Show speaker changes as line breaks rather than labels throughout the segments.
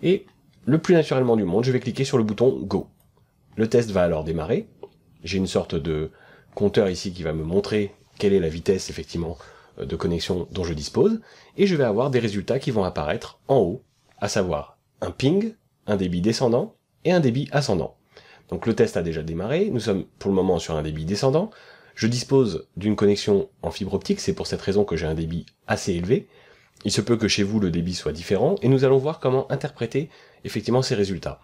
Et le plus naturellement du monde, je vais cliquer sur le bouton Go. Le test va alors démarrer. J'ai une sorte de compteur ici qui va me montrer quelle est la vitesse effectivement de connexion dont je dispose, et je vais avoir des résultats qui vont apparaître en haut, à savoir un ping, un débit descendant et un débit ascendant. Donc le test a déjà démarré, nous sommes pour le moment sur un débit descendant, je dispose d'une connexion en fibre optique, c'est pour cette raison que j'ai un débit assez élevé, il se peut que chez vous le débit soit différent, et nous allons voir comment interpréter effectivement ces résultats.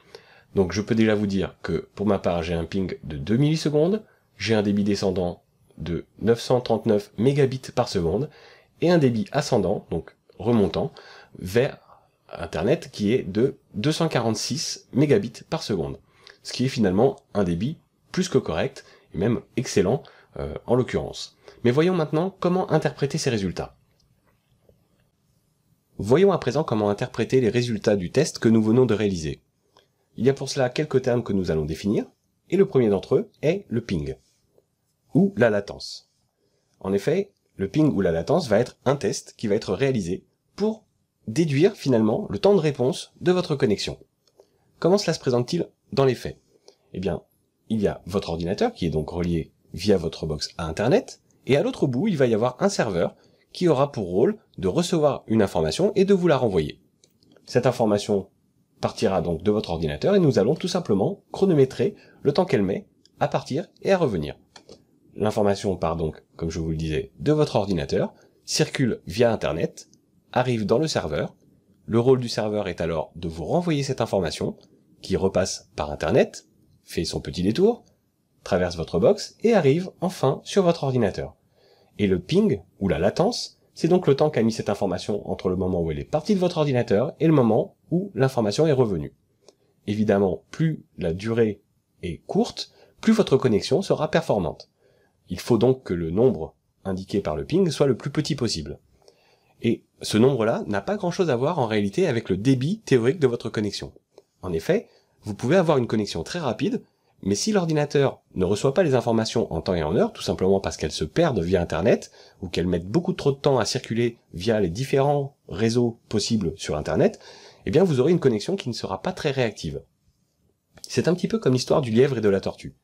Donc je peux déjà vous dire que pour ma part j'ai un ping de 2 millisecondes, j'ai un débit descendant de 939 mégabits par seconde, et un débit ascendant, donc remontant, vers Internet qui est de 246 mégabits par seconde. Ce qui est finalement un débit plus que correct, et même excellent en l'occurrence. Mais voyons maintenant comment interpréter ces résultats. Voyons à présent comment interpréter les résultats du test que nous venons de réaliser. Il y a pour cela quelques termes que nous allons définir, et le premier d'entre eux est le ping, ou la latence. En effet, le ping ou la latence va être un test qui va être réalisé pour déduire finalement le temps de réponse de votre connexion. Comment cela se présente-t-il dans les faits? Eh bien, il y a votre ordinateur qui est donc relié via votre box à Internet, et à l'autre bout, il va y avoir un serveur qui aura pour rôle de recevoir une information et de vous la renvoyer. Cette information partira donc de votre ordinateur et nous allons tout simplement chronométrer le temps qu'elle met à partir et à revenir. L'information part donc, comme je vous le disais, de votre ordinateur, circule via Internet, arrive dans le serveur. Le rôle du serveur est alors de vous renvoyer cette information, qui repasse par Internet, fait son petit détour, traverse votre box et arrive enfin sur votre ordinateur. Et le ping, ou la latence, c'est donc le temps qu'a mis cette information entre le moment où elle est partie de votre ordinateur et le moment où l'information est revenue. Évidemment, plus la durée est courte, plus votre connexion sera performante. Il faut donc que le nombre indiqué par le ping soit le plus petit possible. Et ce nombre-là n'a pas grand-chose à voir en réalité avec le débit théorique de votre connexion. En effet, vous pouvez avoir une connexion très rapide, mais si l'ordinateur ne reçoit pas les informations en temps et en heure, tout simplement parce qu'elles se perdent via Internet, ou qu'elles mettent beaucoup trop de temps à circuler via les différents réseaux possibles sur Internet, eh bien vous aurez une connexion qui ne sera pas très réactive. C'est un petit peu comme l'histoire du lièvre et de la tortue.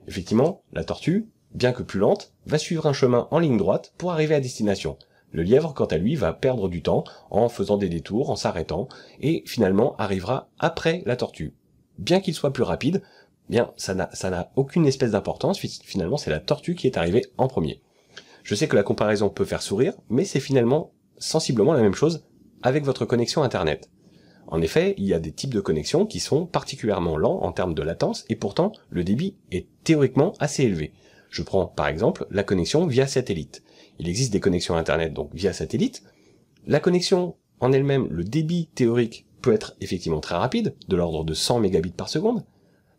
Effectivement, la tortue, bien que plus lente, va suivre un chemin en ligne droite pour arriver à destination. Le lièvre, quant à lui, va perdre du temps en faisant des détours, en s'arrêtant, et finalement arrivera après la tortue. Bien qu'il soit plus rapide, bien ça n'a aucune espèce d'importance, finalement c'est la tortue qui est arrivée en premier. Je sais que la comparaison peut faire sourire, mais c'est finalement sensiblement la même chose avec votre connexion Internet. En effet, il y a des types de connexions qui sont particulièrement lents en termes de latence, et pourtant le débit est théoriquement assez élevé. Je prends par exemple la connexion via satellite. Il existe des connexions Internet donc via satellite. La connexion en elle-même, le débit théorique peut être effectivement très rapide, de l'ordre de 100 mégabits par seconde.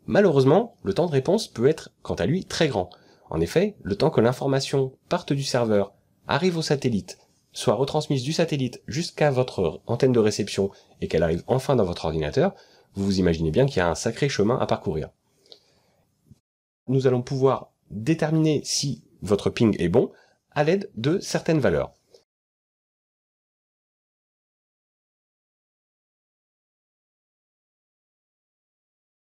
Malheureusement, le temps de réponse peut être, quant à lui, très grand. En effet, le temps que l'information parte du serveur, arrive au satellite, soit retransmise du satellite jusqu'à votre antenne de réception et qu'elle arrive enfin dans votre ordinateur, vous vous imaginez bien qu'il y a un sacré chemin à parcourir. Nous allons pouvoir déterminer si votre ping est bon à l'aide de certaines valeurs.